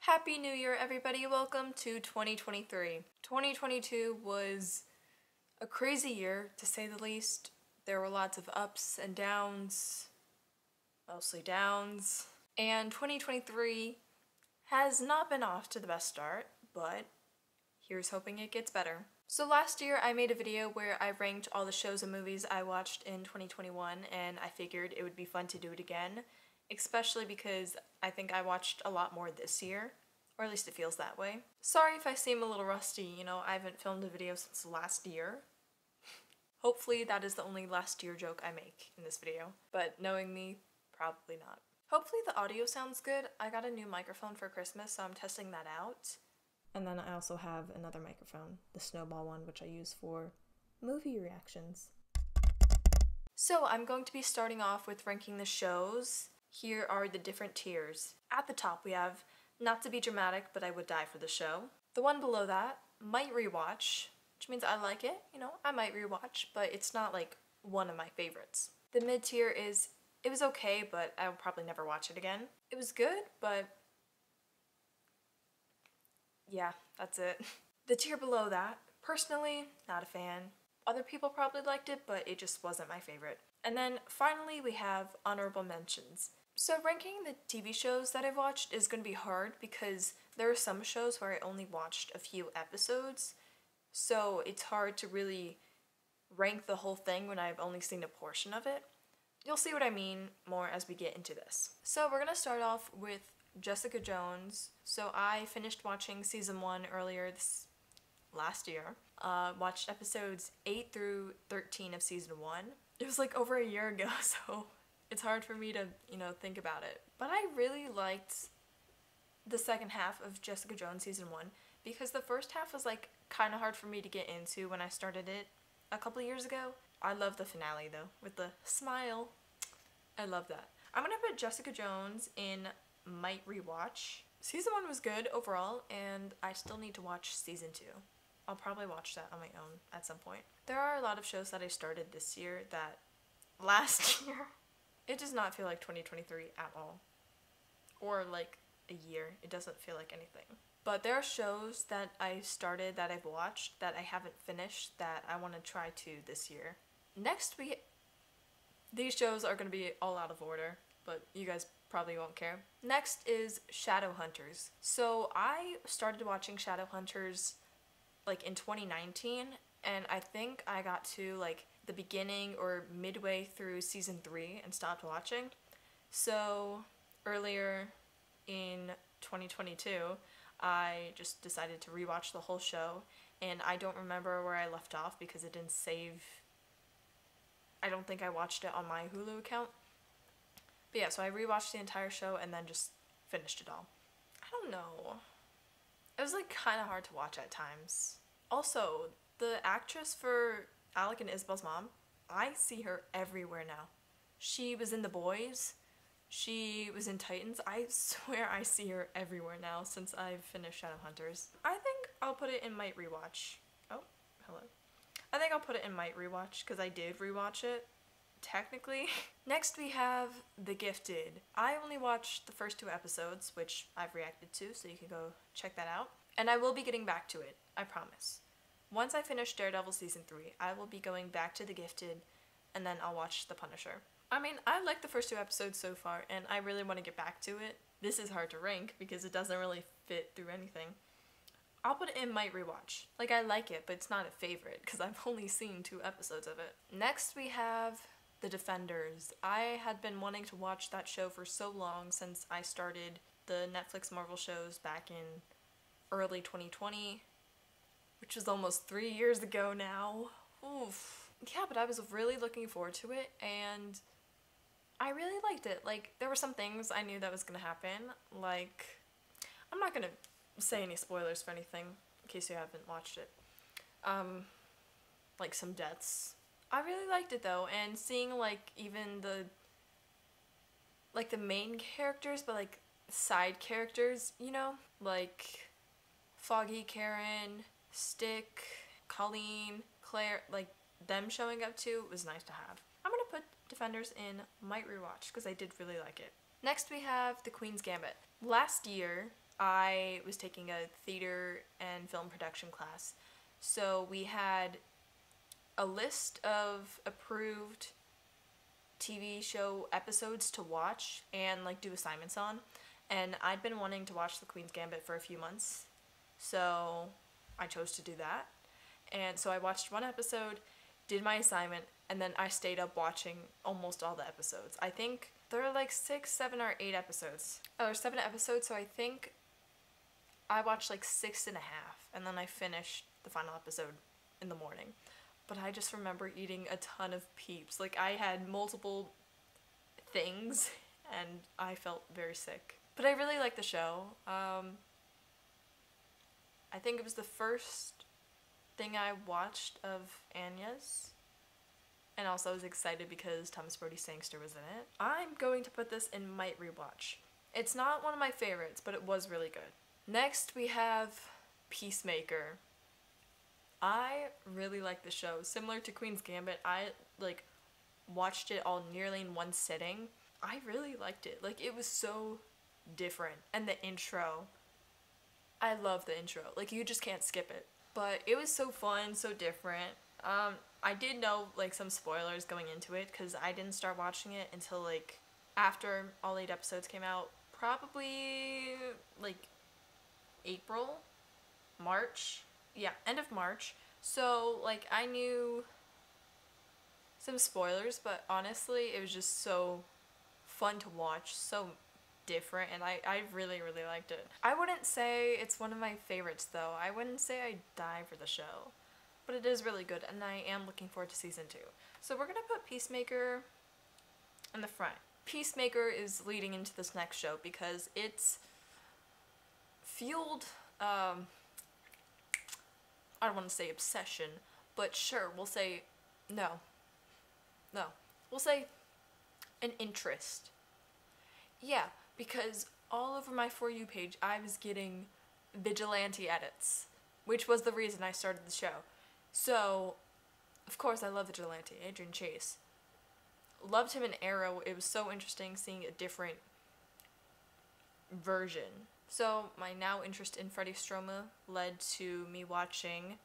Happy New Year, everybody. Welcome to 2023. 2022 was a crazy year, to say the least. There were lots of ups and downs, mostly downs. And 2023 has not been off to the best start, but here's hoping it gets better. So last year I made a video where I ranked all the shows and movies I watched in 2021, and I figured it would be fun to do it again, especially because I think I watched a lot more this year, or at least it feels that way. Sorry if I seem a little rusty, I haven't filmed a video since last year. Hopefully that is the only last year joke I make in this video, but knowing me, probably not. Hopefully the audio sounds good. I got a new microphone for Christmas, so I'm testing that out. And then I also have another microphone, the Snowball one, which I use for movie reactions. So I'm going to be starting off with ranking the shows. Here are the different tiers. At the top we have Not to Be Dramatic, But I Would Die for the Show. The one below that, Might Rewatch, which means I like it, I might rewatch, but it's not like one of my favorites. The mid tier is, it was okay, but I will probably never watch it again. It was good, but yeah, that's it. The tier below that, personally, not a fan. Other people probably liked it, but it just wasn't my favorite. And then finally we have honorable mentions. So ranking the TV shows that I've watched is going to be hard because there are some shows where I only watched a few episodes, so it's hard to really rank the whole thing when I've only seen a portion of it. You'll see what I mean more as we get into this. So we're going to start off with Jessica Jones. So I finished watching season 1 earlier this last year. Watched episodes 8 through 13 of season 1. It was like over a year ago, so it's hard for me to, think about it. But I really liked the second half of Jessica Jones season 1 because the first half was like kind of hard for me to get into when I started it a couple years ago. I love the finale though, with the smile. I love that. I'm gonna put Jessica Jones in might rewatch. Season 1 was good overall, and I still need to watch season 2. I'll probably watch that on my own at some point. There are a lot of shows that I started this year that last year, it does not feel like 2023 at all. Or like a year. It doesn't feel like anything. But there are shows that I started that I've watched that I haven't finished that I want to try to this year. Next these shows are going to be all out of order, but you guys probably won't care. Next is Shadowhunters. So I started watching Shadowhunters like in 2019, and I think I got to like the beginning or midway through season 3 and stopped watching. So earlier in 2022, I just decided to rewatch the whole show, and I don't remember where I left off because it didn't save. I don't think I watched it on my Hulu account. But yeah, so I rewatched the entire show and then just finished it all. I don't know. It was like kind of hard to watch at times. Also, the actress for Alec and Isabel's mom, I see her everywhere now. She was in The Boys. She was in Titans. I swear I see her everywhere now since I've finished Shadowhunters. I think I'll put it in might rewatch. Oh, hello. I think I'll put it in might rewatch because I did rewatch it, technically. Next we have The Gifted. I only watched the first 2 episodes, which I've reacted to, so you can go check that out. And I will be getting back to it, I promise. Once I finish Daredevil season 3, I will be going back to The Gifted, and then I'll watch The Punisher. I mean, I like the first 2 episodes so far, and I really want to get back to it. This is hard to rank because it doesn't really fit through anything. I'll put it in might rewatch. Like, I like it, but it's not a favorite because I've only seen 2 episodes of it. Next we have The Defenders. I had been wanting to watch that show for so long since I started the Netflix Marvel shows back in early 2020, which was almost 3 years ago now. Oof. Yeah, but I was really looking forward to it, and I really liked it. Like, there were some things I knew that was gonna happen, like, I'm not gonna say any spoilers for anything, in case you haven't watched it. Like some deaths. I really liked it though, and seeing like even the main characters, but like side characters, like Foggy, Karen, Stick, Colleen, Claire, like them showing up too was nice to have. I'm gonna put Defenders in might rewatch because I did really like it. Next we have The Queen's Gambit. Last year I was taking a theater and film production class. So we had a list of approved TV show episodes to watch and like do assignments on. And I'd been wanting to watch The Queen's Gambit for a few months. So I chose to do that. And so I watched one episode, did my assignment, and then I stayed up watching almost all the episodes. I think there are like 6, 7, or 8 episodes. Oh, there's 7 episodes, so I think I watched like 6.5, and then I finished the final episode in the morning. But I just remember eating a ton of Peeps. Like, I had multiple things, and I felt very sick. But I really like the show. I think it was the first thing I watched of Anya's. And also I was excited because Thomas Brody Sangster was in it. I'm going to put this in might rewatch. It's not one of my favorites, but it was really good. Next we have Peacemaker. I really like the show. Similar to Queen's Gambit, I like watched it all nearly in one sitting. I really liked it. Like, it was so different. And the intro, I love the intro. Like, you just can't skip it. But it was so fun, so different. I did know like some spoilers going into it because I didn't start watching it until like after all 8 episodes came out. Probably like April, March. Yeah, end of March. So like I knew some spoilers, but honestly it was just so fun to watch, so different, and I really, really liked it. I wouldn't say it's one of my favorites though. I wouldn't say I die for the show, but it is really good, and I am looking forward to season 2. So we're gonna put Peacemaker in the front. Peacemaker is leading into this next show because it's fueled, I don't want to say obsession, but sure, we'll say, no, we'll say an interest. Yeah, because all over my For You page, I was getting vigilante edits, which was the reason I started the show. So, of course, I love Vigilante, Adrian Chase. Loved him in Arrow. It was so interesting seeing a different version. So, my now interest in Freddie Stroma led to me watching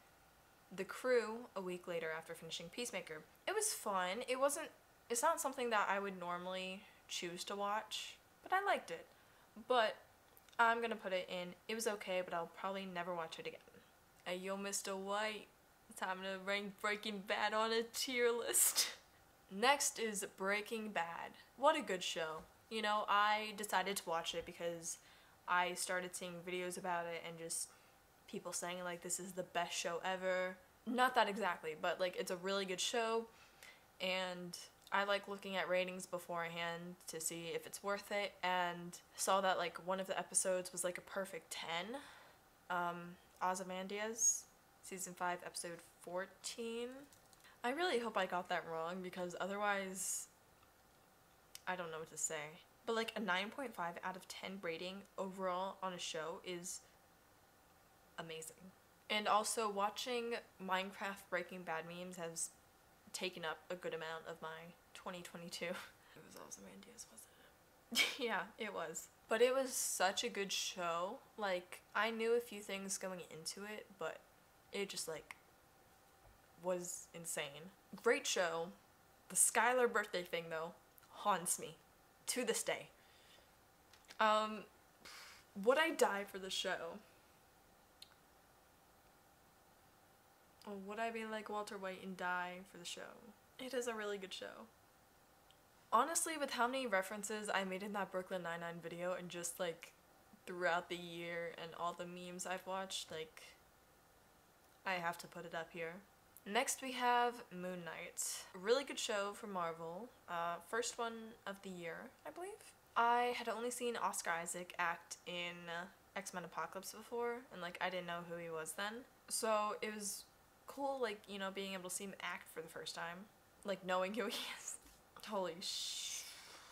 The Crew a week later after finishing Peacemaker. It was fun. It's not something that I would normally choose to watch, but I liked it. But I'm gonna put it in, it was okay, but I'll probably never watch it again. Hey, yo, Mr. White. Time to rank Breaking Bad on a tier list. Next is Breaking Bad. What a good show. You know, I decided to watch it because I started seeing videos about it and just people saying like this is the best show ever. Not that exactly, but like it's a really good show, and I like looking at ratings beforehand to see if it's worth it, and saw that like one of the episodes was like a perfect 10. Ozymandias, season 5, episode 14. I really hope I got that wrong because otherwise I don't know what to say. But like a 9.5 out of 10 rating overall on a show is amazing. And also watching Minecraft Breaking Bad memes has taken up a good amount of my 2022. It was Ozymandias, wasn't it? Yeah, it was. But it was such a good show. Like, I knew a few things going into it, but it just like was insane. Great show. The Skylar birthday thing though haunts me to this day. Would I die for the show? Or would I be like Walter White and die for the show? It is a really good show. Honestly, with how many references I made in that Brooklyn Nine-Nine video and just like throughout the year and all the memes I've watched, like, I have to put it up here. Next we have Moon Knight. A really good show from Marvel. First one of the year, I believe. I had only seen Oscar Isaac act in X-Men Apocalypse before, and like I didn't know who he was then. So it was cool, like, you know, being able to see him act for the first time. Like, knowing who he is. Holy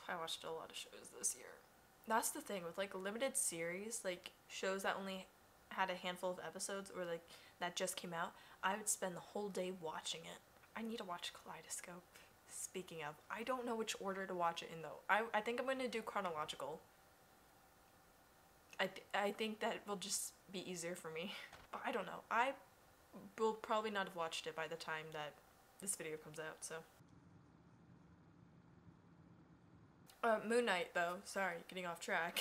I watched a lot of shows this year. That's the thing with like limited series, like shows that only had a handful of episodes or like that just came out, I would spend the whole day watching it. I need to watch Kaleidoscope. Speaking of, I don't know which order to watch it in though. I think I'm gonna do chronological. I think that will just be easier for me. But I don't know. I will probably not have watched it by the time that this video comes out, so. Moon Knight, though. Sorry, getting off track.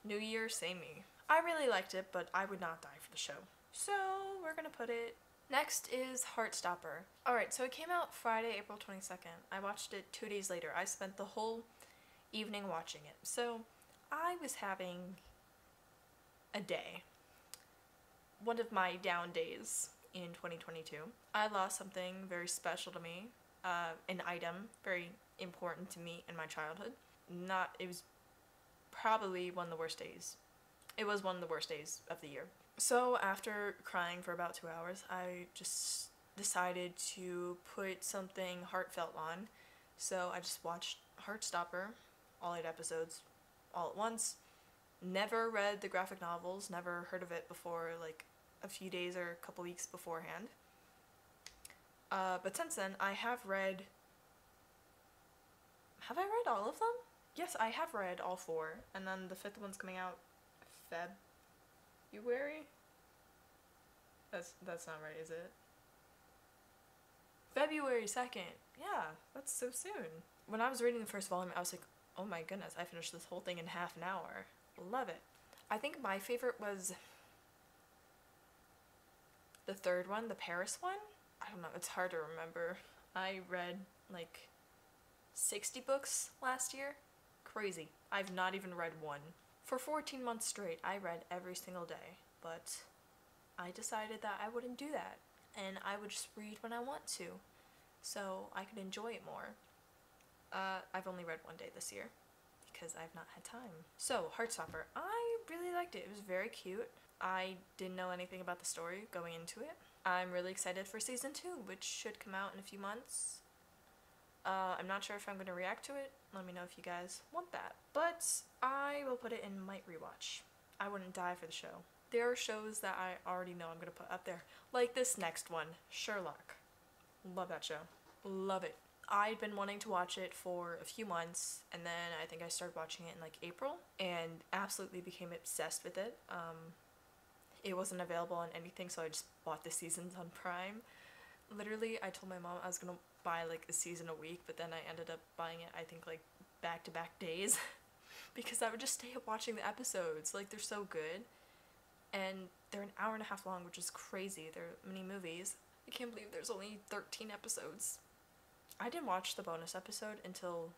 New Year, same me. I really liked it, but I would not die for the show. So, we're gonna put it... Next is Heartstopper. Alright, so it came out Friday, April 22nd. I watched it 2 days later. I spent the whole evening watching it. So, I was having a day. One of my down days in 2022. I lost something very special to me. An item very important to me in my childhood. It was probably one of the worst days. It was one of the worst days of the year. So after crying for about 2 hours, I just decided to put something heartfelt on. So I just watched Heartstopper, all 8 episodes, all at once. Never read the graphic novels, never heard of it before, like a few days or a couple weeks beforehand. But since then, I have read... Have I read all of them? Yes, I have read all 4, and then the 5th one's coming out February? That's not right, is it? February 2nd. Yeah, that's so soon. When I was reading the first volume, I was like, oh my goodness, I finished this whole thing in half an hour. Love it. I think my favorite was the 3rd one, the Paris one. I don't know, it's hard to remember. I read like 60 books last year. Crazy. I've not even read one. For 14 months straight, I read every single day, but I decided that I wouldn't do that, and I would just read when I want to, so I could enjoy it more. I've only read one day this year, because I've not had time. So, Heartstopper. I really liked it. It was very cute. I didn't know anything about the story going into it. I'm really excited for season 2, which should come out in a few months. I'm not sure if I'm going to react to it. Let me know if you guys want that. But I will put it in might rewatch. I wouldn't die for the show. There are shows that I already know I'm going to put up there. Like this next one, Sherlock. Love that show. Love it. I'd been wanting to watch it for a few months, and then I think I started watching it in like April, and absolutely became obsessed with it. It wasn't available on anything, so I just bought the seasons on Prime. Literally, I told my mom I was gonna buy like a season a week, but then I ended up buying it, I think, like back-to-back days because I would just stay up watching the episodes. Like, they're so good, and they're an hour and a half long, which is crazy. They're mini movies. I can't believe there's only 13 episodes. I didn't watch the bonus episode until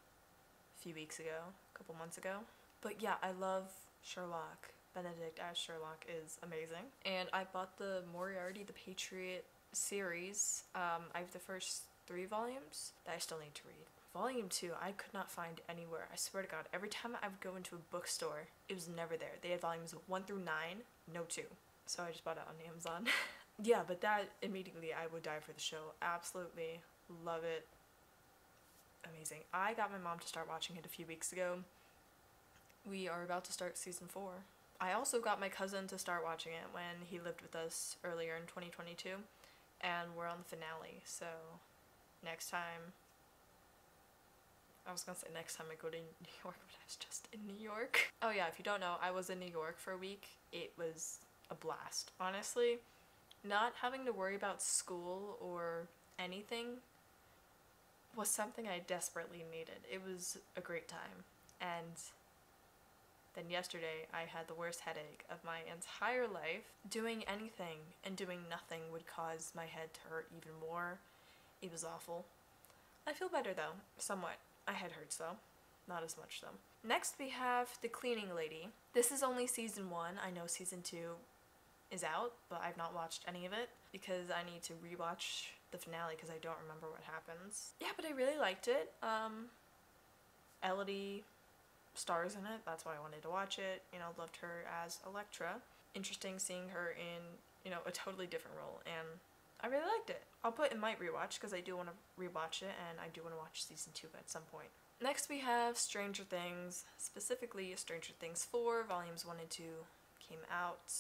a few weeks ago, a couple months ago. But yeah, I love Sherlock. Benedict as Sherlock is amazing. And I bought the Moriarty the Patriot series. I have the first 3 volumes that I still need to read. Volume 2, I could not find anywhere. I swear to God, every time I would go into a bookstore, it was never there. They had volumes 1 through 9, no 2. So I just bought it on Amazon. Yeah, but that immediately I would die for the show. Absolutely love it. Amazing. I got my mom to start watching it a few weeks ago. We are about to start season 4. I also got my cousin to start watching it when he lived with us earlier in 2022, and we're on the finale, so next time, I was gonna say next time I go to New York, but I was just in New York. Oh yeah, if you don't know, I was in New York for a week. It was a blast. Honestly, not having to worry about school or anything was something I desperately needed. It was a great time, and then yesterday I had the worst headache of my entire life. Doing anything and doing nothing would cause my head to hurt even more. It was awful. I feel better though, somewhat. My head hurts though, not as much though. Next we have The Cleaning Lady. This is only season 1. I know season 2 is out, but I've not watched any of it because I need to rewatch the finale because I don't remember what happens. Yeah, but I really liked it. Elodie stars in it, that's why I wanted to watch it. You know, loved her as Electra. Interesting seeing her in, you know, a totally different role, and I really liked it. I'll put in might rewatch because I do want to rewatch it, and I do want to watch season 2 at some point. Next we have Stranger Things, specifically Stranger Things 4, volumes 1 and 2 came out.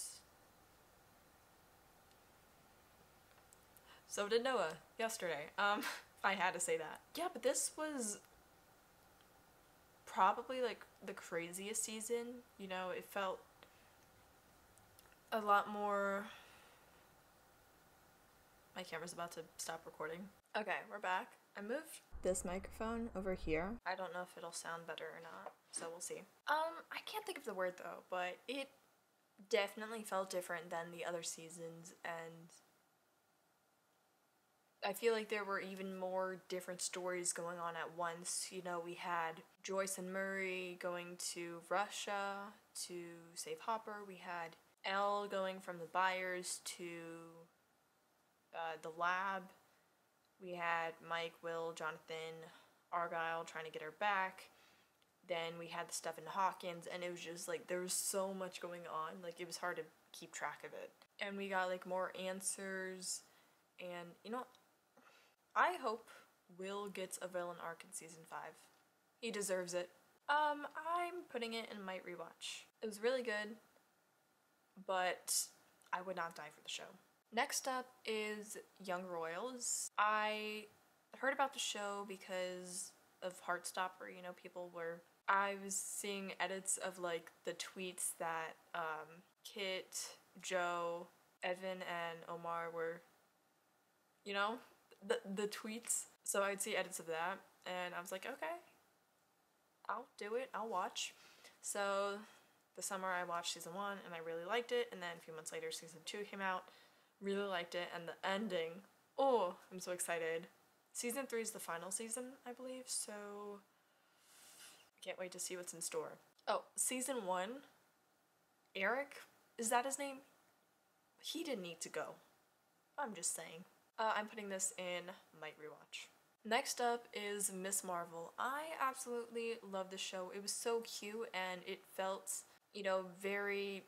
So did Noah yesterday. I had to say that. Yeah, but this was probably like the craziest season. You know, it felt a lot more. My camera's about to stop recording. Okay, we're back. I moved this microphone over here. I don't know if it'll sound better or not, so we'll see. I can't think of the word though, but it definitely felt different than the other seasons, and I feel like there were even more different stories going on at once. You know, we had Joyce and Murray going to Russia to save Hopper. We had Elle going from the Byers to the lab. We had Mike, Will, Jonathan, Argyle trying to get her back. Then we had the stuff in Hawkins, and it was just like there was so much going on. Like, it was hard to keep track of it. And we got like more answers, and you know, I hope Will gets a villain arc in season 5. He deserves it. I'm putting it in might rewatch. It was really good, but I would not die for the show. Next up is Young Royals. I heard about the show because of Heartstopper. You know, I was seeing edits of like the tweets that Kit, Joe, Evan, and Omar were, you know, the tweets. So I'd see edits of that, and I was like, okay, I'll do it, I'll watch. So the summer I watched season 1 and I really liked it, and then a few months later season 2 came out, really liked it, and the ending, oh, I'm so excited. Season 3 is the final season, I believe, so I can't wait to see what's in store. Oh, season 1, Eric, is that his name? He didn't need to go. I'm just saying. I'm putting this in might rewatch. Next up is Miss Marvel. I absolutely love the show. It was so cute, and it felt, you know, very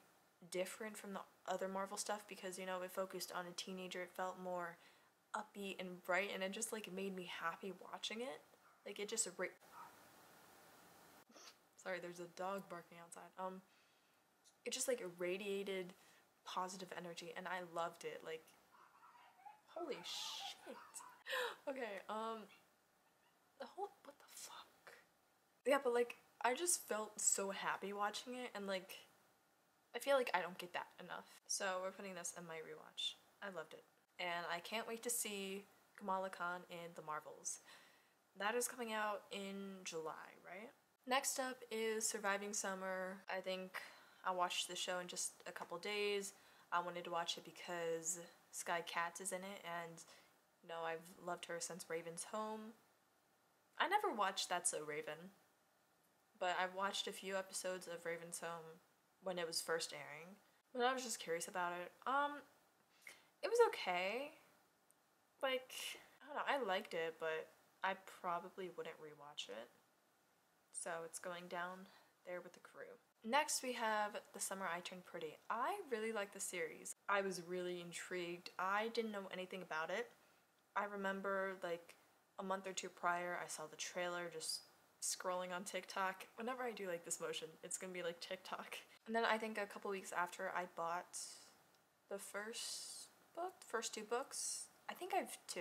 different from the other Marvel stuff because, you know, it focused on a teenager. It felt more upbeat and bright, and it just like made me happy watching it. Like, it just sorry, there's a dog barking outside. It just like irradiated positive energy, and I loved it. Like, holy shit. Okay, what the fuck? Yeah, but like, I just felt so happy watching it, and like, I feel like I don't get that enough. So we're putting this in my rewatch. I loved it. And I can't wait to see Kamala Khan in The Marvels. That is coming out in July, right? Next up is Surviving Summer. I think I watched the show in just a couple days. I wanted to watch it because Sky Katz is in it, and you know, I've loved her since Raven's Home. I never watched That's So Raven, but I've watched a few episodes of Raven's Home when it was first airing. But I was just curious about it. It was okay. Like, I don't know, I liked it, but I probably wouldn't rewatch it. So it's going down there with the crew. Next we have The Summer I Turned Pretty. I really like the series. I was really intrigued. I didn't know anything about it. I remember like a month or two prior, I saw the trailer just scrolling on TikTok. Whenever I do like this motion, it's gonna be like TikTok. And then I think a couple weeks after, I bought the first two books. I think I have 2.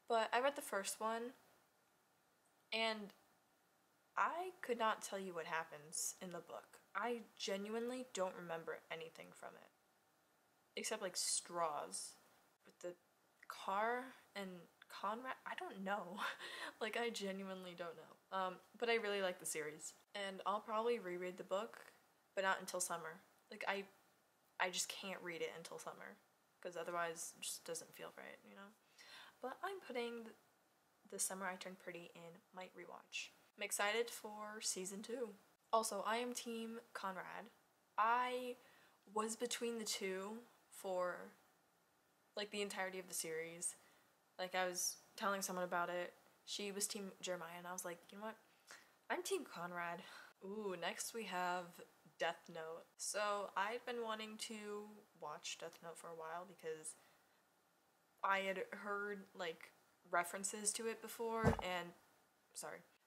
But I read the first one, and I could not tell you what happens in the book. I genuinely don't remember anything from it. Except like straws. With the car and Conrad, I don't know. Like, I genuinely don't know. But I really like the series. And I'll probably reread the book, but not until summer. Like, I just can't read it until summer. Because otherwise, it just doesn't feel right, you know? But I'm putting The Summer I Turned Pretty in might rewatch. I'm excited for season 2. Also, I am team Conrad. I was between the two for like the entirety of the series. Like, I was telling someone about it. She was team Jeremiah, and I was like, you know what? I'm team Conrad. Ooh, next we have Death Note. So I'd been wanting to watch Death Note for a while because I had heard like references to it before,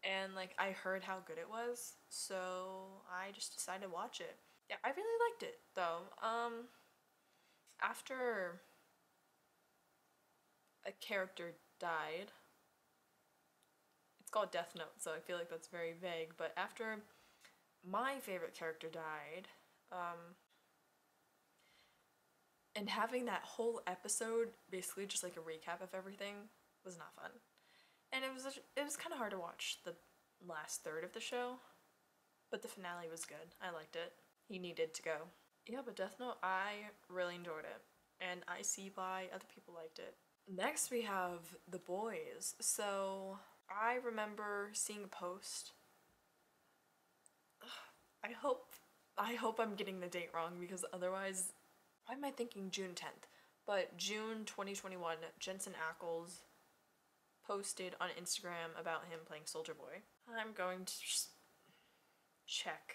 and like I heard how good it was, so I just decided to watch it. Yeah, I really liked it though. After a character died, it's called Death Note, so I feel like that's very vague. But after my favorite character died, and having that whole episode, basically just like a recap of everything, was not fun. And it was kind of hard to watch the last third of the show, but the finale was good. I liked it. He needed to go. Yeah, but Death Note, I really enjoyed it, and I see why other people liked it. Next we have The Boys. So I remember seeing a post. I hope I'm getting the date wrong, because otherwise, why am I thinking June 10th? But June 2021, Jensen Ackles posted on Instagram about him playing Soldier Boy. I'm going to just check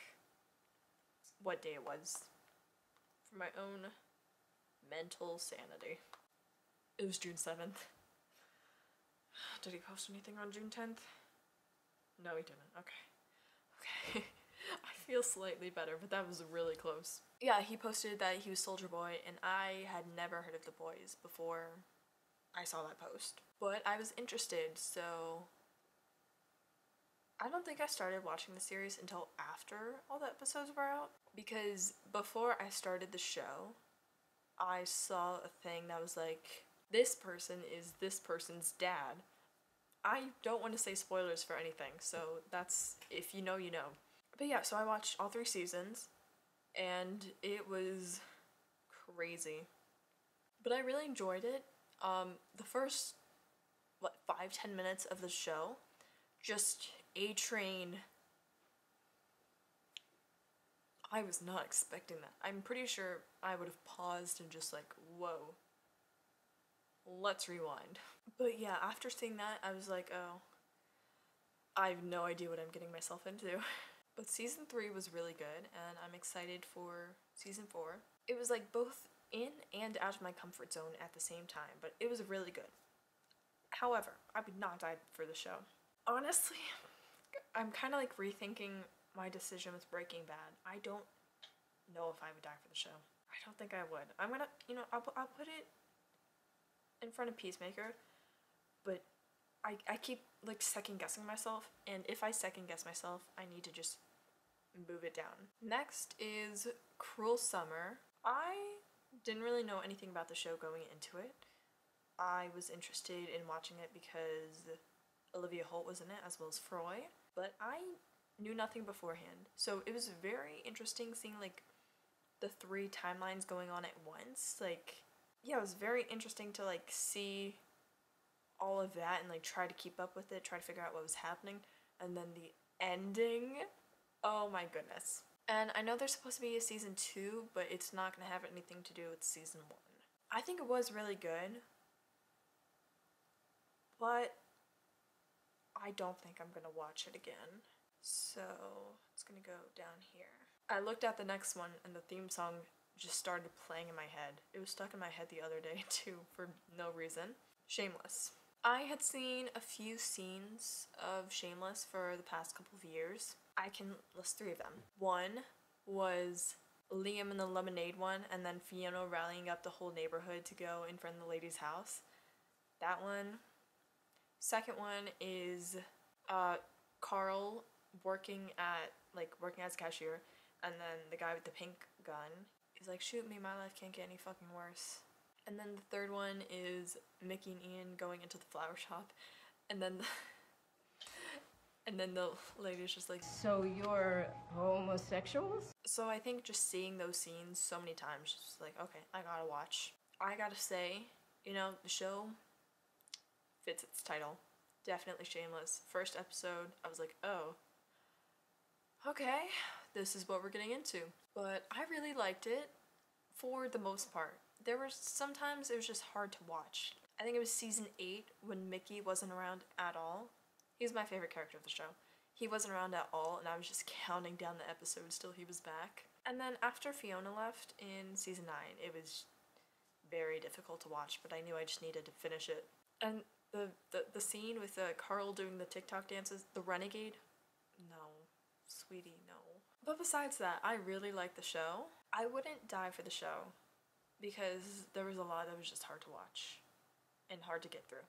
what day it was for my own mental sanity. It was June 7th. Did he post anything on June 10th? No, he didn't. Okay. I feel slightly better, but that was really close. Yeah, he posted that he was Soldier Boy, and I had never heard of The Boys before I saw that post. But I was interested, so I don't think I started watching the series until after all the episodes were out, because before I started the show, I saw a thing that was like, this person is this person's dad. I don't want to say spoilers for anything, so that's, if you know, you know. But yeah, so I watched all 3 seasons, and it was crazy. But I really enjoyed it. The first, 5-10 minutes of the show, just A-Train. I was not expecting that. I'm pretty sure I would have paused and just like, whoa. Let's rewind. But yeah, after seeing that, I was like, oh, I have no idea what I'm getting myself into. But season 3 was really good, and I'm excited for season 4. It was like both in and out of my comfort zone at the same time, but it was really good. However, I would not die for the show. Honestly, I'm kind of like rethinking my decision with Breaking Bad. I don't know if I would die for the show. I don't think I would. I'm gonna, I'll put it in front of Peacemaker, but I keep like second guessing myself, and if I second guess myself, I need to just move it down. Next is Cruel Summer. I didn't really know anything about the show going into it. I was interested in watching it because Olivia Holt was in it, as well as Froy, but I knew nothing beforehand. So it was very interesting seeing like the 3 timelines going on at once. Like, yeah, it was very interesting to like see all of that and like try to keep up with it, try to figure out what was happening, and then the ending, oh my goodness. And I know there's supposed to be a season 2, but it's not gonna have anything to do with season 1. I think it was really good, but I don't think I'm gonna watch it again. So it's gonna go down here. I looked at the next one and the theme song just started playing in my head. It was stuck in my head the other day too, for no reason. Shameless. I had seen a few scenes of Shameless for the past couple of years. I can list 3 of them. One was Liam in the lemonade one, and then Fiona rallying up the whole neighborhood to go in front of the lady's house. That one. Second one is Carl working as a cashier, and then the guy with the pink gun is like, shoot me, my life can't get any fucking worse. And then the third one is Mickey and Ian going into the flower shop, and then the lady's just like, so you're homosexuals? So I think just seeing those scenes so many times, just like, okay, I gotta watch. I gotta say, the show fits its title. Definitely Shameless. First episode, I was like, oh, okay, this is what we're getting into. But I really liked it for the most part. There were sometimes it was just hard to watch. I think it was season 8 when Mickey wasn't around at all. He's my favorite character of the show. He wasn't around at all, and I was just counting down the episodes till he was back. And then after Fiona left in season 9, it was very difficult to watch, but I knew I just needed to finish it. And the scene with Carl doing the TikTok dances, the renegade, no, sweetie, no. But besides that, I really liked the show. I wouldn't die for the show because there was a lot that was just hard to watch and hard to get through.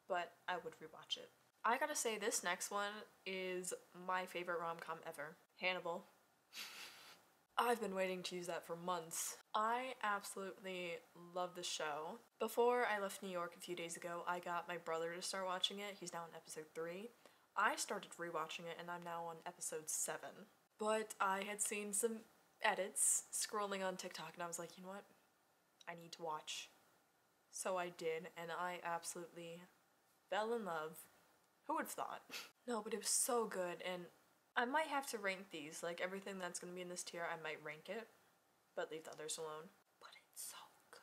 But I would rewatch it. I gotta say, this next one is my favorite rom-com ever. Hannibal. I've been waiting to use that for months. I absolutely love the show. Before I left New York a few days ago, I got my brother to start watching it. He's now on episode 3. I started rewatching it and I'm now on episode 7. But I had seen some edits scrolling on TikTok and I was like, you know what? I need to watch. So I did, and I absolutely fell in love. Who would have thought? No, but it was so good, and I might have to rank these. Like, everything that's gonna be in this tier, I might rank it, but leave the others alone. But it's so good.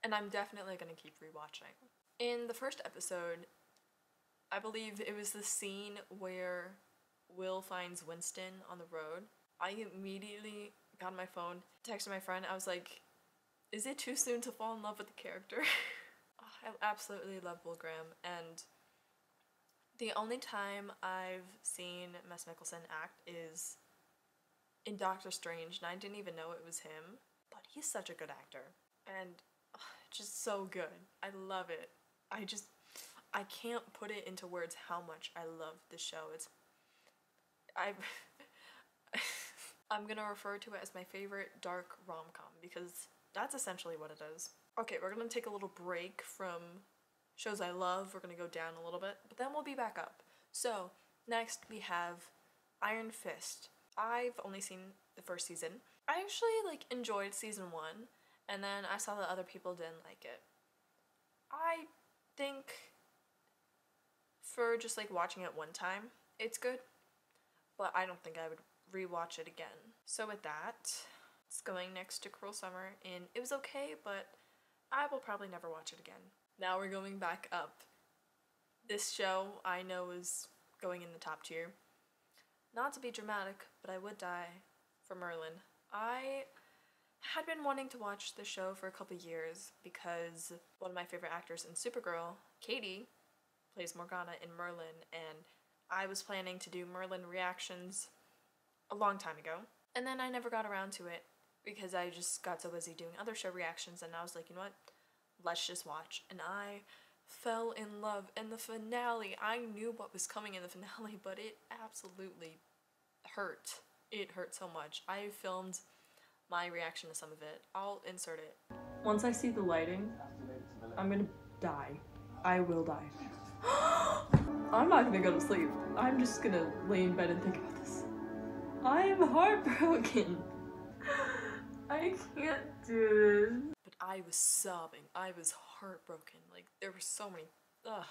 And I'm definitely gonna keep rewatching. In the first episode, I believe it was the scene where Will finds Winston on the road. I immediately got on my phone, texted my friend, I was like, is it too soon to fall in love with the character? I absolutely love Will Graham, and the only time I've seen Mads Mikkelsen act is in Doctor Strange, and I didn't even know it was him, but he's such a good actor, and just so good. I love it. I can't put it into words how much I love this show. I'm gonna refer to it as my favorite dark rom-com, because that's essentially what it is. Okay, we're gonna take a little break from shows I love. We're gonna go down a little bit, but then we'll be back up. So, next we have Iron Fist. I've only seen the first season. I actually, enjoyed season 1, and then I saw that other people didn't like it. I think for just, watching it one time, it's good, but I don't think I would rewatch it again. So with that, it's going next to Cruel Summer, and it was okay, but I will probably never watch it again. Now we're going back up. This show I know is going in the top tier. Not to be dramatic, but I would die for Merlin. I had been wanting to watch the show for a couple years because one of my favorite actors in Supergirl, Katie, plays Morgana in Merlin, and I was planning to do Merlin reactions a long time ago. And then I never got around to it because I just got so busy doing other show reactions, and I was like, you know what? Let's just watch. And I fell in love. And the finale, I knew what was coming in the finale, but it absolutely hurt. It hurt so much. I filmed my reaction to some of it. I'll insert it. Once I see the lighting, I'm gonna die. I will die. I'm not gonna go to sleep. I'm just gonna lay in bed and think about this. I'm heartbroken. I can't do this. But I was sobbing. I was heartbroken. There were so many. Ugh.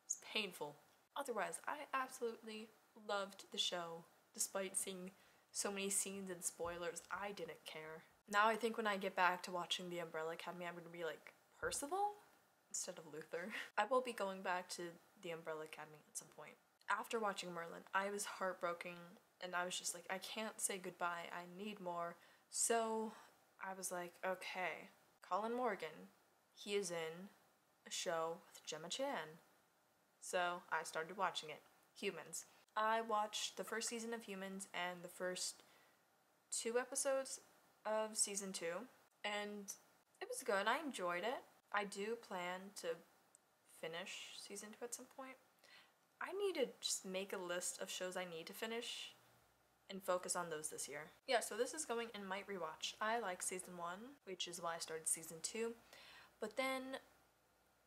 It's painful. Otherwise, I absolutely loved the show. Despite seeing so many scenes and spoilers, I didn't care. Now I think when I get back to watching The Umbrella Academy, I'm gonna be like Percival instead of Luther. I will be going back to The Umbrella Academy at some point. After watching Merlin, I was heartbroken, and I was just like, I can't say goodbye. I need more. So I was like, okay, Colin Morgan, he is in a show with Gemma Chan. So I started watching it. Humans. I watched the first season of Humans and the first 2 episodes of season 2, and it was good. I enjoyed it. I do plan to finish season 2 at some point. I need to just make a list of shows I need to finish and focus on those this year. Yeah, so this is going in might rewatch. I like season 1, which is why I started season 2, but then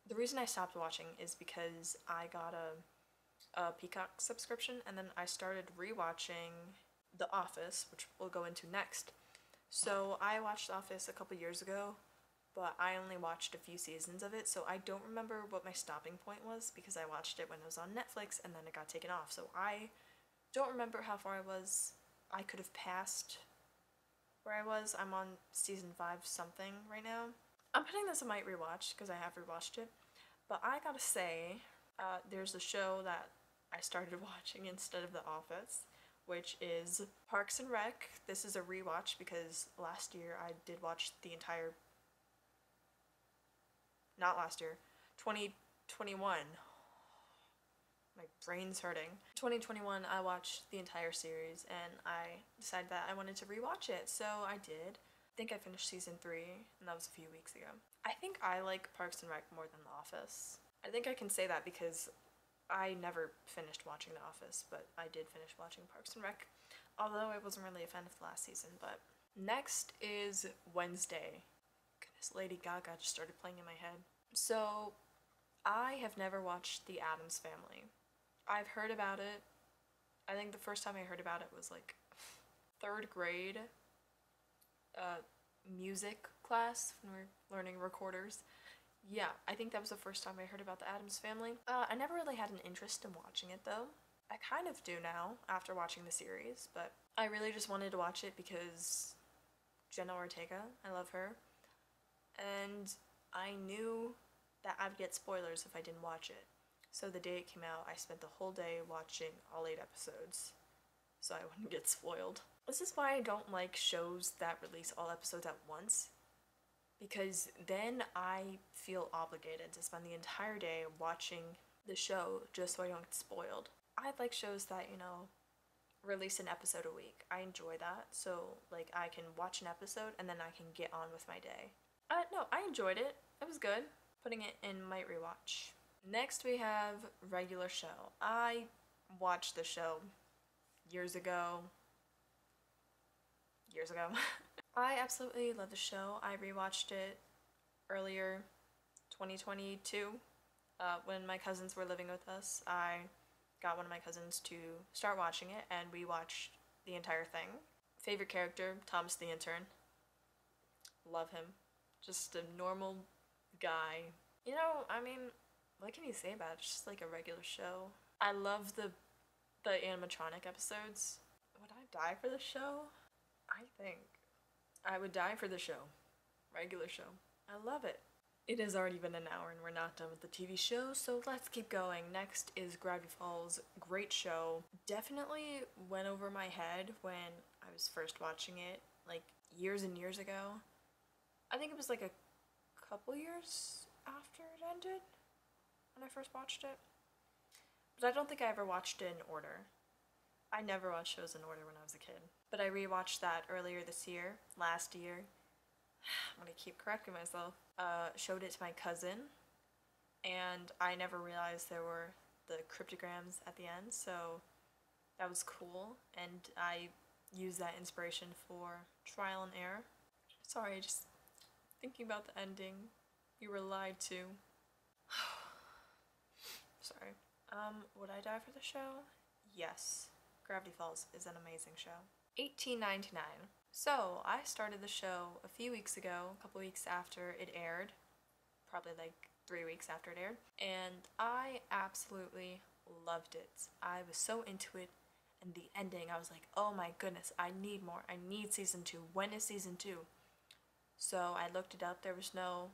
the reason I stopped watching is because I got a Peacock subscription, and then I started rewatching The Office, which we'll go into next. So I watched The Office a couple years ago, but I only watched a few seasons of it, so I don't remember what my stopping point was because I watched it when it was on Netflix and then it got taken off. So I don't remember how far I was. I could have passed where I was. I'm on season 5 something right now. I'm putting this in my rewatch because I have rewatched it, but I gotta say, there's a show that I started watching instead of The Office, which is Parks and Rec. This is a rewatch because last year I did watch the entire, not last year, 2021. My brain's hurting. 2021, I watched the entire series and I decided that I wanted to rewatch it, so I did. I think I finished season 3, and that was a few weeks ago. I think I like Parks and Rec more than The Office. I think I can say that because I never finished watching The Office, but I did finish watching Parks and Rec, although I wasn't really a fan of the last season. But next is Wednesday. Goodness, Lady Gaga just started playing in my head. So, I have never watched The Addams Family. I've heard about it. I think the first time I heard about it was like 3rd grade music class when we were learning recorders. Yeah, I think that was the first time I heard about The Addams Family. I never really had an interest in watching it though. I kind of do now after watching the series, but I really just wanted to watch it because Jenna Ortega, I love her. And I knew that I'd get spoilers if I didn't watch it. So the day it came out, I spent the whole day watching all 8 episodes so I wouldn't get spoiled. This is why I don't like shows that release all episodes at once, because then I feel obligated to spend the entire day watching the show just so I don't get spoiled. I like shows that, release an episode a week. I enjoy that, so like I can watch an episode and then I can get on with my day. No, I enjoyed it. It was good. Putting it in my rewatch. Next we have regular show. I watched the show years ago. I absolutely love the show. I rewatched it earlier, 2022, when my cousins were living with us. I got one of my cousins to start watching it, and we watched the entire thing. Favorite character, Thomas the Intern. Love him. Just a normal guy. What can you say about it? It's just like a regular show. I love the animatronic episodes. Would I die for the show? I think I would die for the show. Regular show. I love it. It has already been an hour and we're not done with the TV show, so let's keep going. Next is Gravity Falls. Great show. Definitely went over my head when I was first watching it, like years and years ago. I think it was like a couple years after it ended when I first watched it. But I don't think I ever watched it in order. I never watched shows in order when I was a kid. But I rewatched that earlier this year, last year. I'm gonna keep correcting myself. Showed it to my cousin, and I never realized there were the cryptograms at the end, so that was cool, and I used that inspiration for Trial and Error. Sorry, just thinking about the ending. You were lied to. Sorry. Would I die for the show? Yes. Gravity Falls is an amazing show. 1899. So, I started the show a few weeks ago, a couple weeks after it aired. Probably like 3 weeks after it aired. And I absolutely loved it. I was so into it. And the ending, I was like, oh my goodness, I need more. I need season 2. When is season 2? So I looked it up. There was no,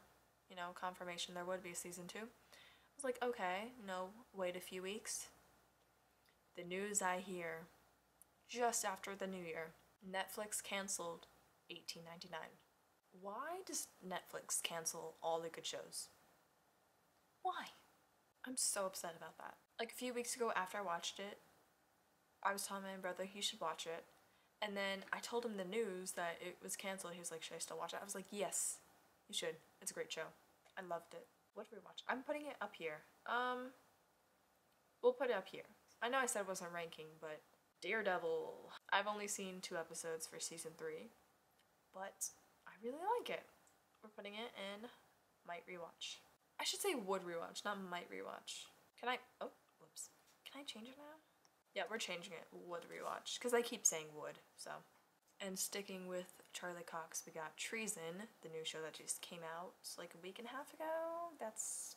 confirmation there would be a season 2. I was like, okay, wait a few weeks. The news I hear, just after the new year, Netflix canceled 1899. Why does Netflix cancel all the good shows? Why? I'm so upset about that. Like a few weeks ago after I watched it, I was telling my brother he should watch it, and then I told him the news that it was canceled. He was like, should I still watch it? I was like, yes, you should. It's a great show. I loved it. What did we watch? I'm putting it up here. We'll put it up here. I know I said it wasn't ranking, but Daredevil. I've only seen 2 episodes for season 3, but I really like it. We're putting it in might rewatch. I should say would rewatch, not might rewatch. Can I change it now? Yeah, we're changing it. Would rewatch, because I keep saying would, so. And sticking with Charlie Cox, we got Treason, the new show that just came out like a week and a half ago. That's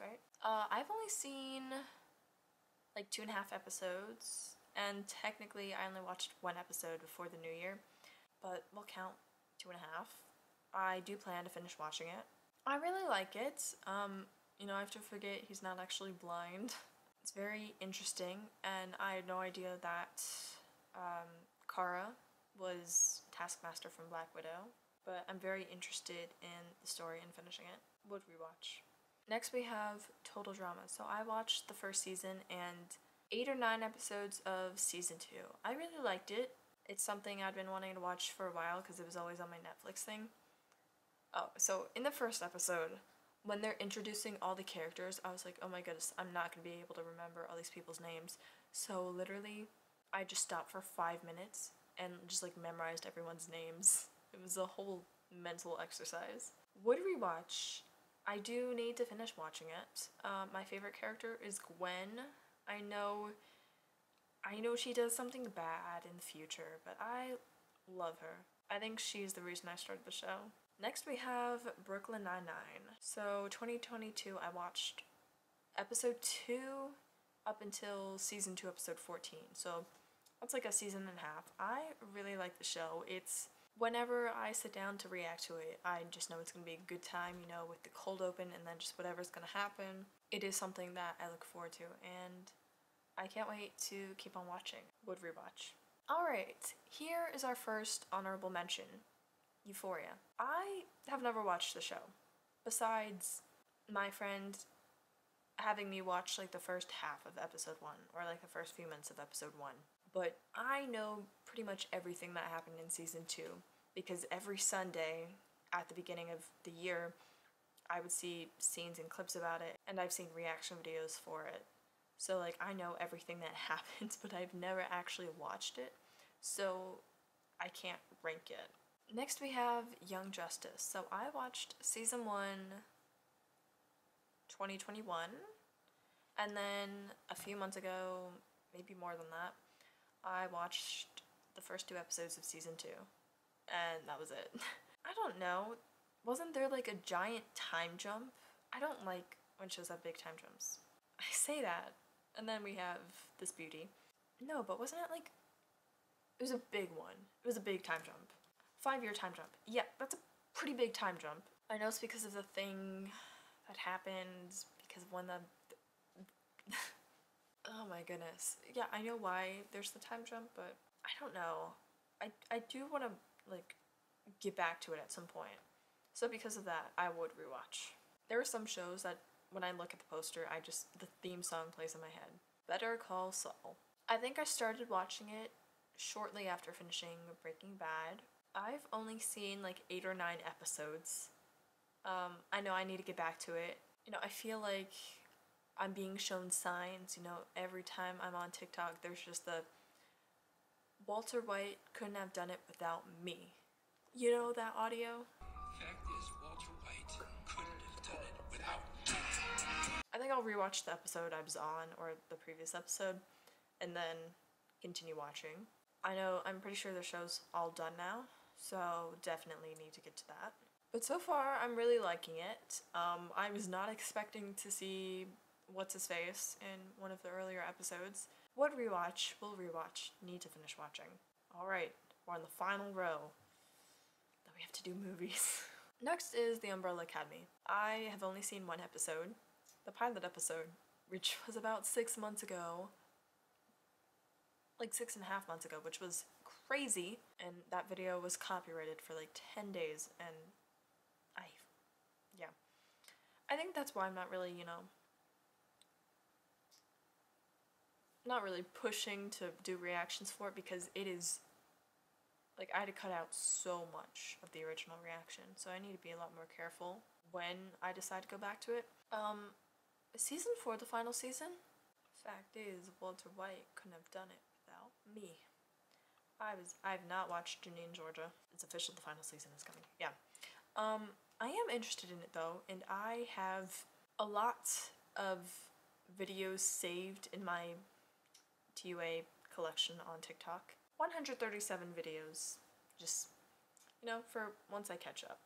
right. I've only seen like 2.5 episodes, and technically I only watched 1 episode before the new year, but we'll count 2.5. I do plan to finish watching it. I really like it. I have to forget he's not actually blind. It's very interesting, and I had no idea that Kara was Taskmaster from Black Widow, but I'm very interested in the story and finishing it. Would rewatch. Next we have Total Drama. So I watched the first season and 8 or 9 episodes of season 2. I really liked it. It's something I'd been wanting to watch for a while because it was always on my Netflix thing. Oh, so in the first episode, when they're introducing all the characters, I was like, oh my goodness, I'm not gonna be able to remember all these people's names. So literally, I just stopped for 5 minutes and just like memorized everyone's names. It was a whole mental exercise. Would rewatch. I do need to finish watching it. My favorite character is Gwen. I know she does something bad in the future, but I love her. I think she's the reason I started the show. Next we have Brooklyn Nine-Nine. So 2022 I watched episode 2 up until season 2 episode 14. So that's like a season and a half. I really like the show. It's whenever I sit down to react to it, I just know it's gonna be a good time, you know, with the cold open and then just whatever's gonna happen. It is something that I look forward to and I can't wait to keep on watching. Would rewatch. Alright, here is our first honorable mention. Euphoria. I have never watched the show. Besides my friend having me watch like the first half of episode 1 or like the first few minutes of episode 1. But I know pretty much everything that happened in season 2 because every Sunday at the beginning of the year I would see scenes and clips about it and I've seen reaction videos for it. So like I know everything that happens, but I've never actually watched it, so I can't rank it. Next we have Young Justice. So I watched season 1 2021 and then a few months ago, maybe more than that, I watched the first 2 episodes of season 2 and that was it. I don't know, wasn't there like a giant time jump? I don't like when shows have big time jumps. I say that, and then we have this beauty. No, but wasn't it like, it was a big one. It was a big time jump. 5-year time jump. Yeah, that's a pretty big time jump. I know it's because of the thing that happened, because of when the oh my goodness. Yeah, I know why there's the time jump, but I don't know. I do want to, like, get back to it at some point. So because of that, I would rewatch. There are some shows that when I look at the poster, the theme song plays in my head. Better Call Saul. I think I started watching it shortly after finishing Breaking Bad. I've only seen like 8 or 9 episodes. I know I need to get back to it. You know, I feel like I'm being shown signs, you know, every time I'm on TikTok, there's just the Walter White couldn't have done it without me. You know that audio? Fact is, Walter White couldn't have done it without me. I think I'll rewatch the episode I was on, or the previous episode, and then continue watching. I'm pretty sure the show's all done now, so definitely need to get to that. But so far, I'm really liking it. I was not expecting to see what's-his-face in one of the earlier episodes. Would rewatch, will rewatch, need to finish watching. Alright, we're on the final row. Then we have to do movies. Next is The Umbrella Academy. I have only seen 1 episode, the pilot episode, which was about 6 months ago. Like 6.5 months ago, which was crazy, and that video was copyrighted for like 10 days, and yeah. I think that's why I'm not really, you know, not really pushing to do reactions for it, because it is, like, I had to cut out so much of the original reaction, so I need to be a lot more careful when I decide to go back to it. Season 4, the final season? Fact is, Walter White couldn't have done it without me. I've not watched Ginny and Georgia. It's official, the final season is coming. Yeah. I am interested in it though, and I have a lot of videos saved in my TUA collection on TikTok. 137 videos, just, you know, for once I catch up.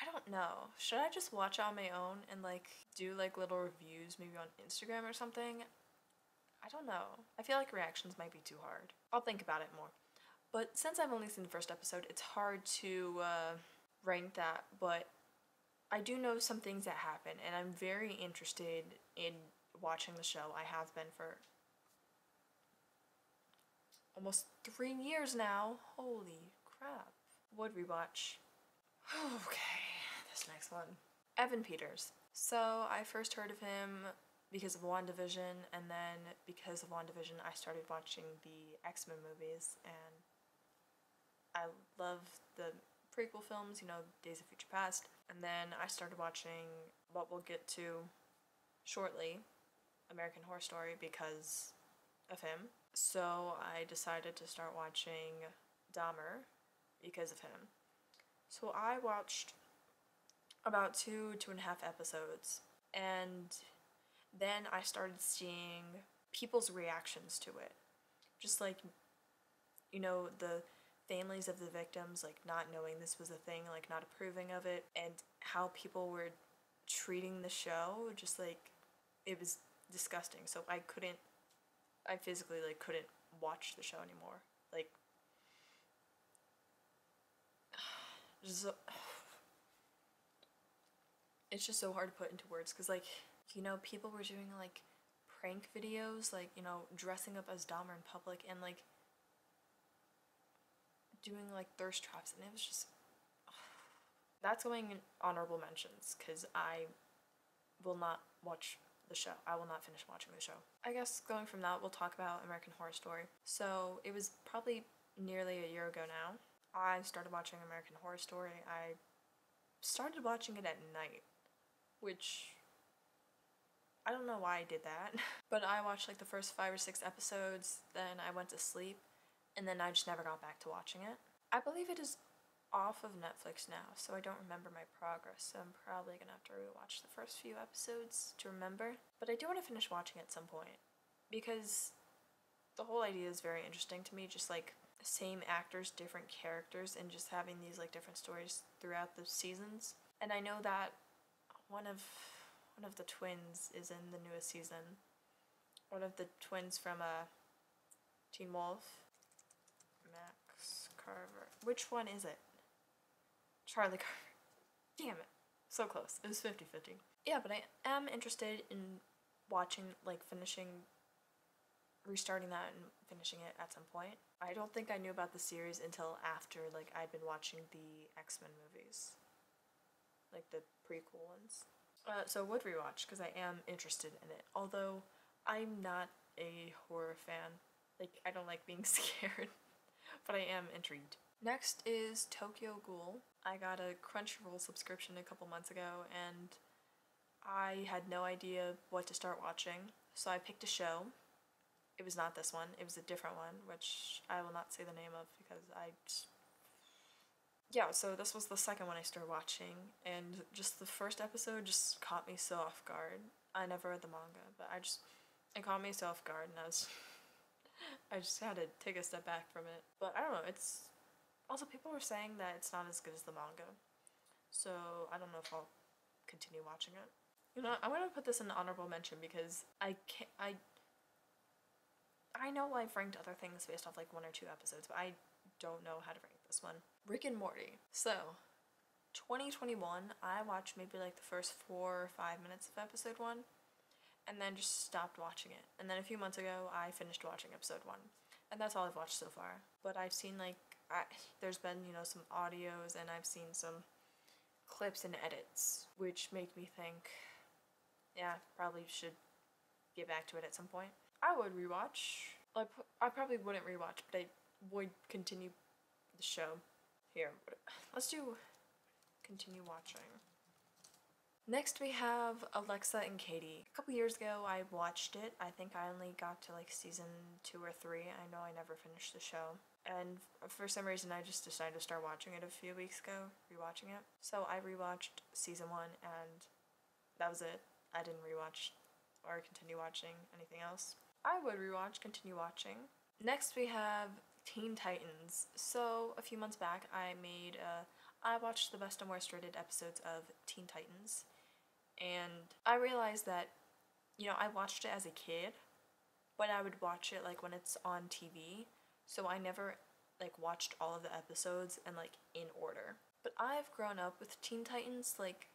I don't know. Should I just watch it on my own and like do like little reviews maybe on Instagram or something? I don't know. I feel like reactions might be too hard. I'll think about it more. But since I've only seen the first episode, it's hard to rank that, but I do know some things that happen, and I'm very interested in watching the show. I have been for almost 3 years now. Holy crap. Would rewatch. Okay, this next one. Evan Peters. So I first heard of him because of WandaVision, and then because of WandaVision I started watching the X-Men movies, and I love the prequel films, you know, Days of Future Past. And then I started watching what we'll get to shortly, American Horror Story, because of him. So I decided to start watching Dahmer because of him. So I watched about 2.5 episodes, and then I started seeing people's reactions to it. Just like, you know, the families of the victims, like, not knowing this was a thing, like, not approving of it, and how people were treating the show, just like, it was disgusting. So I physically, like, couldn't watch the show anymore. Like, just, it's just so hard to put into words, because, like, you know, people were doing, like, prank videos, like, you know, dressing up as Dahmer in public, and, like, doing, like, thirst traps, and it was just, that's going in honorable mentions, because I will not watch the show. I will not finish watching the show. I guess going from that, we'll talk about American Horror Story. So it was probably nearly a year ago now. I started watching American Horror Story. I started watching it at night, which I don't know why I did that, but I watched like the first 5 or 6 episodes, then I went to sleep, and then I just never got back to watching it. I believe it is off of Netflix now, so I don't remember my progress, so I'm probably gonna have to rewatch the first few episodes to remember. But I do want to finish watching at some point, because the whole idea is very interesting to me, just like same actors, different characters, and just having these like different stories throughout the seasons. And I know that one of the twins is in the newest season. One of the twins from Teen Wolf. Max Carver. Which one is it? Charlie Carver. Damn it. So close. It was 50-50. Yeah, but I am interested in watching, like, restarting that and finishing it at some point. I don't think I knew about the series until after, like, I'd been watching the X-Men movies. Like, the prequel ones. So would rewatch, because I am interested in it. Although, I'm not a horror fan. Like, I don't like being scared. But I am intrigued. Next is Tokyo Ghoul. I got a Crunchyroll subscription a couple months ago, and I had no idea what to start watching, so I picked a show. It was not this one, it was a different one, which I will not say the name of because yeah, so this was the second one I started watching, and just the first episode just caught me so off guard. I never read the manga, but it caught me so off guard, and I just had to take a step back from it. But I don't know, it's... Also, people were saying that it's not as good as the manga, so I don't know if I'll continue watching it. You know, I'm gonna put this in honorable mention because I know I've ranked other things based off like 1 or 2 episodes, but I don't know how to rank this one. Rick and Morty. So, 2021, I watched maybe like the first 4 or 5 minutes of episode 1, and then just stopped watching it. And then a few months ago, I finished watching episode 1, and that's all I've watched so far. But I've seen like, there's been, you know, some audios, and I've seen some clips and edits, which make me think, yeah, probably should get back to it at some point. I would rewatch. Like, I probably wouldn't rewatch, but I would continue the show. Here, let's do continue watching. Next we have Alexa and Katie. A couple years ago I watched it. I think I only got to like season 2 or 3. I know I never finished the show. And for some reason I just decided to start watching it a few weeks ago, rewatching it. So I rewatched season 1 and that was it. I didn't rewatch or continue watching anything else. I would rewatch, continue watching. Next we have Teen Titans. So a few months back I watched the best and worst rated episodes of Teen Titans. And I realized that, you know, I watched it as a kid, but I would watch it like when it's on TV. So I never like watched all of the episodes and like in order. But I've grown up with Teen Titans. Like,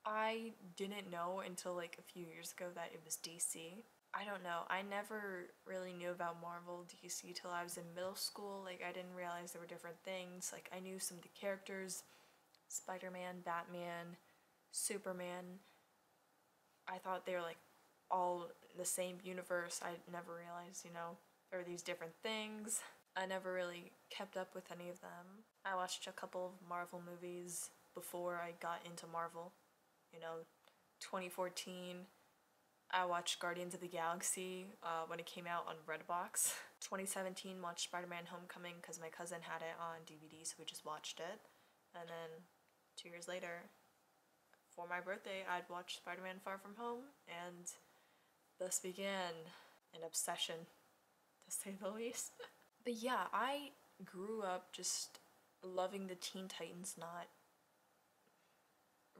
I didn't know until like a few years ago that it was DC. I don't know. I never really knew about Marvel, DC till I was in middle school. Like, I didn't realize there were different things. Like, I knew some of the characters. Spider-Man, Batman, Superman. I thought they were like all the same universe. I never realized, you know, there were these different things. I never really kept up with any of them. I watched a couple of Marvel movies before I got into Marvel. 2014, I watched Guardians of the Galaxy when it came out on Redbox. 2017, watched Spider-Man Homecoming because my cousin had it on DVD, so we just watched it. And then 2 years later, for my birthday, I'd watch Spider-Man Far From Home, and thus began an obsession, to say the least. But yeah, I grew up just loving the Teen Titans, not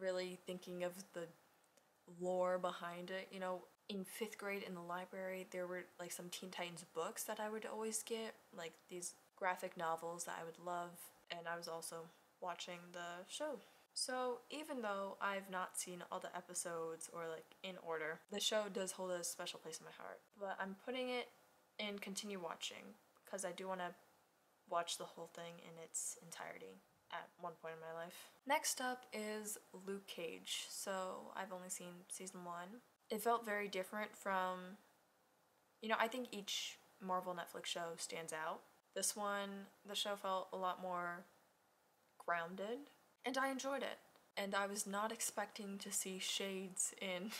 really thinking of the lore behind it. In 5th grade in the library, there were like some Teen Titans books that I would always get, like these graphic novels that I would love, and I was also watching the show. So even though I've not seen all the episodes or like in order, the show does hold a special place in my heart. But I'm putting it in continue watching because I do want to watch the whole thing in its entirety at one point in my life. Next up is Luke Cage. So I've only seen season 1. It felt very different from, I think each Marvel Netflix show stands out. This one, the show felt a lot more grounded, and I enjoyed it. And I was not expecting to see shades in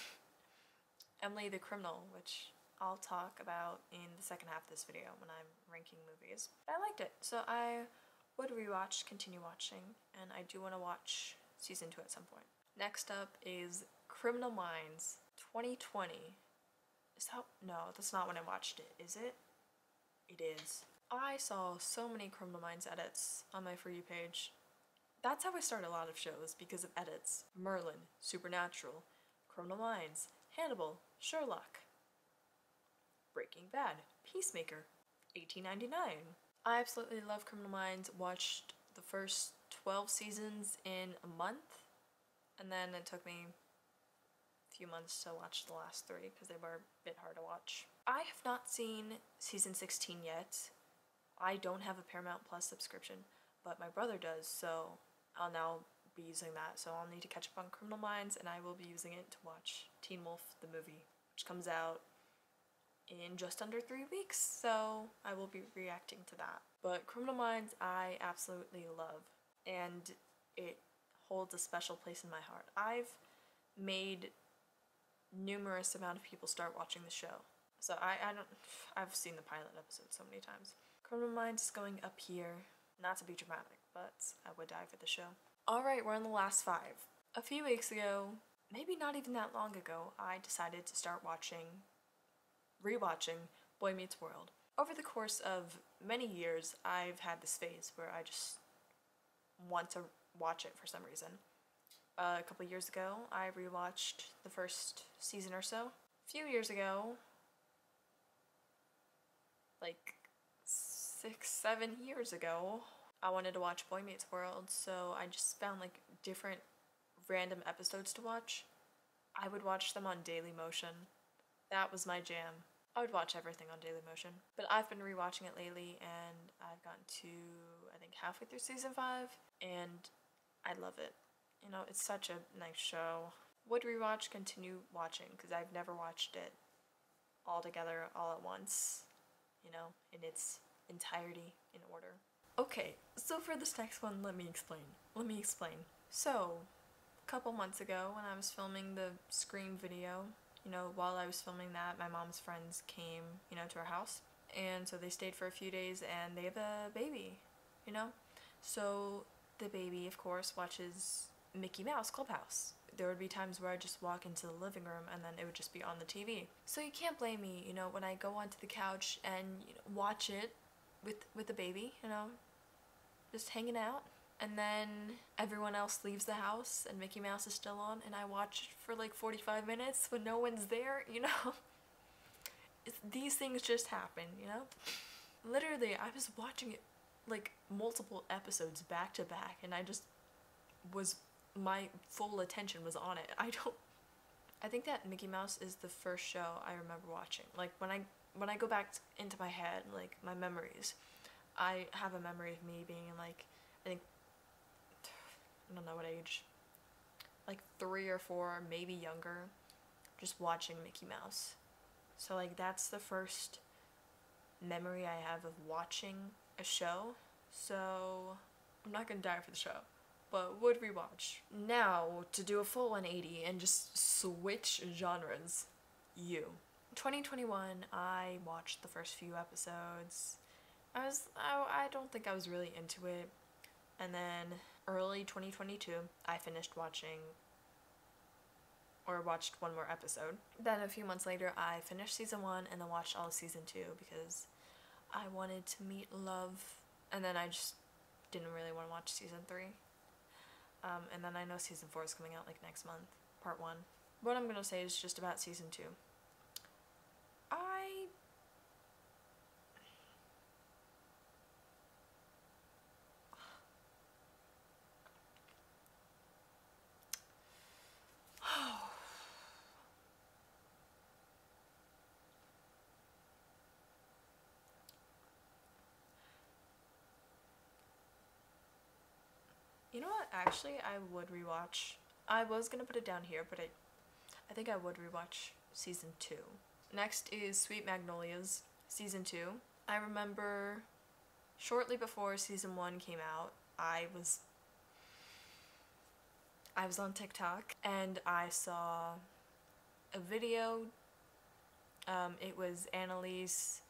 Emily the Criminal, which I'll talk about in the second half of this video when I'm ranking movies. But I liked it, so I would rewatch, continue watching, and I do want to watch season 2 at some point. Next up is Criminal Minds 2020. No, that's not when I watched it, is it? It is. I saw so many Criminal Minds edits on my For You page. That's how I start a lot of shows, because of edits. Merlin, Supernatural, Criminal Minds, Hannibal, Sherlock, Breaking Bad, Peacemaker, 1899. I absolutely love Criminal Minds. Watched the first 12 seasons in a month, and then it took me a few months to watch the last 3 because they were a bit hard to watch. I have not seen season 16 yet. I don't have a Paramount Plus subscription, but my brother does, so I'll now be using that. So I'll need to catch up on Criminal Minds, and I will be using it to watch Teen Wolf the movie, which comes out in just under 3 weeks, so I will be reacting to that. But Criminal Minds I absolutely love, and it holds a special place in my heart. I've made numerous amount of people start watching the show, so I've seen the pilot episode so many times. Criminal Minds is going up here, not to be dramatic, but I would die for the show. Alright, we're on the last 5. A few weeks ago, maybe not even that long ago, I decided to start rewatching Boy Meets World. Over the course of many years, I've had this phase where I just want to watch it for some reason. A couple years ago, I rewatched the first season or so. A few years ago, like 6-7 years ago, I wanted to watch Boy Meets World, so I just found like different random episodes to watch. I would watch them on Daily Motion. That was my jam. I would watch everything on Daily Motion. But I've been rewatching it lately, and I've gotten to, I think, halfway through season 5, and I love it. It's such a nice show. Would rewatch, continue watching, because I've never watched it all together, all at once, in its entirety, in order. Okay, so for this next one, let me explain. So, a couple months ago, when I was filming the Scream video, while I was filming that, my mom's friends came, to our house, and so they stayed for a few days, and they have a baby, So, the baby, of course, watches Mickey Mouse Clubhouse. There would be times where I'd just walk into the living room and then it would just be on the TV. So you can't blame me, when I go onto the couch and watch it with the baby, just hanging out. And then everyone else leaves the house and Mickey Mouse is still on, and I watch it for like 45 minutes when no one's there, These things just happen, Literally, I was watching it like multiple episodes back to back, and my full attention was on it. I think that Mickey Mouse is the first show I remember watching. Like, when I go back into my head, like, my memories, I have a memory of me being in, like, I think, I don't know what age, like 3 or 4, maybe younger, just watching Mickey Mouse. So, like, that's the first memory I have of watching a show. so I'm not gonna die for the show, but would rewatch. Now, to do a full 180 and just switch genres, You. 2021, I watched the first few episodes. I don't think I was really into it. And then early 2022, I finished watching, or watched one more episode. Then a few months later, I finished season 1 and then watched all of season 2 because I wanted to meet love. And then I just didn't really want to watch season 3. And then I know season 4 is coming out like next month, part 1. What I'm gonna say is just about season 2. You know what? Actually, I would rewatch. I was gonna put it down here, but I think I would rewatch season 2. Next is Sweet Magnolias, season 2. I remember shortly before season 1 came out, I was on TikTok and I saw a video. It was Annalise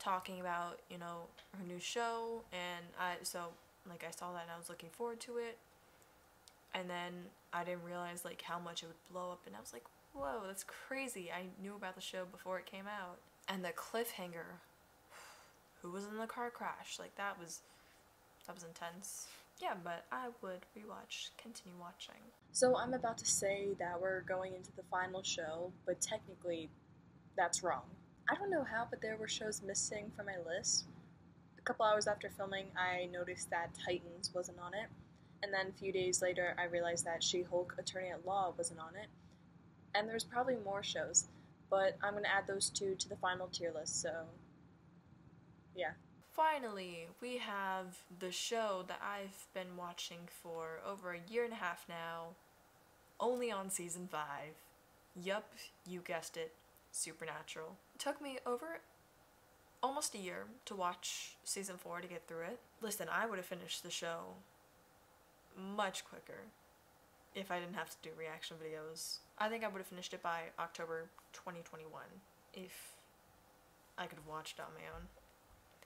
talking about, you know, her new show, and I saw that and I was looking forward to it. And then I didn't realize like how much it would blow up, and I was like, whoa, that's crazy. I knew about the show before it came out. And the cliffhanger, who was in the car crash, like that was intense. Yeah, but I would continue watching. So I'm about to say that we're going into the final show, but technically that's wrong. I don't know how, but there were shows missing from my list. A couple hours after filming, I noticed that Titans wasn't on it. And then a few days later, I realized that She-Hulk Attorney at Law wasn't on it. And there's probably more shows, but I'm going to add those two to the final tier list, so yeah. Finally, we have the show that I've been watching for over a year and a half now, only on season 5. Yup, you guessed it, Supernatural. It took me over almost a year to watch season 4 to get through it. Listen, I would have finished the show much quicker if I didn't have to do reaction videos. I think I would have finished it by October 2021 if I could have watched it on my own.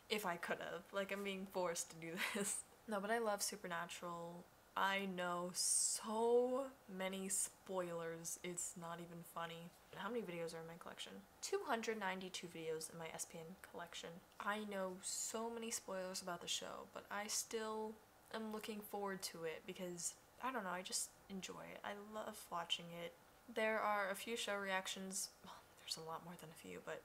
If I could have. Like, I'm being forced to do this. No, but I love Supernatural. I know so many spoilers, it's not even funny. How many videos are in my collection? 292 videos in my SPN collection. I know so many spoilers about the show, but I still am looking forward to it because, I don't know, I just enjoy it. I love watching it. There are a few show reactions, well, there's a lot more than a few, but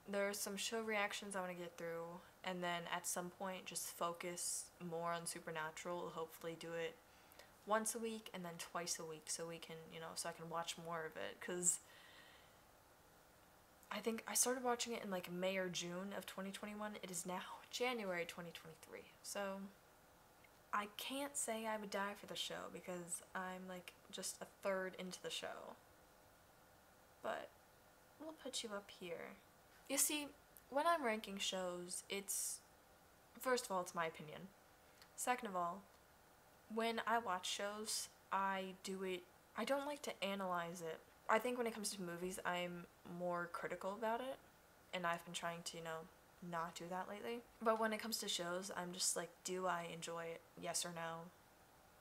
there are some show reactions I want to get through, and then at some point just focus more on Supernatural, hopefully do it once a week and then twice a week so we can, you know, so I can watch more of it, because I think I started watching it in like May or June of 2021. It is now January 2023, so I can't say I would die for the show because I'm like just a third into the show, but we'll put you up here. You see, when I'm ranking shows, it's, first of all, it's my opinion. Second of all, when I watch shows, I don't like to analyze it. I think when it comes to movies, I'm more critical about it, and I've been trying to, you know, not do that lately. But when it comes to shows, I'm just like, do I enjoy it? Yes or no?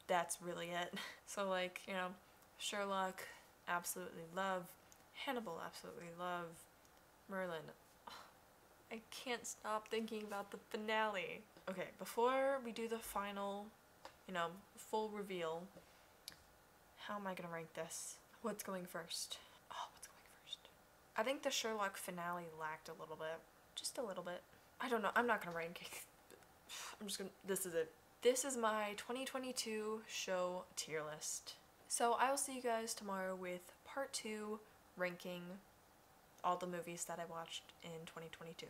That's really it. So like, you know, Sherlock, absolutely love. Hannibal, absolutely love. Merlin, I can't stop thinking about the finale. Okay, before we do the final, you know, full reveal, how am I gonna rank this? What's going first? Oh, what's going first? I think the Sherlock finale lacked a little bit. Just a little bit. I don't know, I'm not gonna rank it. I'm just gonna, this is it. This is my 2022 show tier list. So I will see you guys tomorrow with part 2, ranking all the movies that I watched in 2022.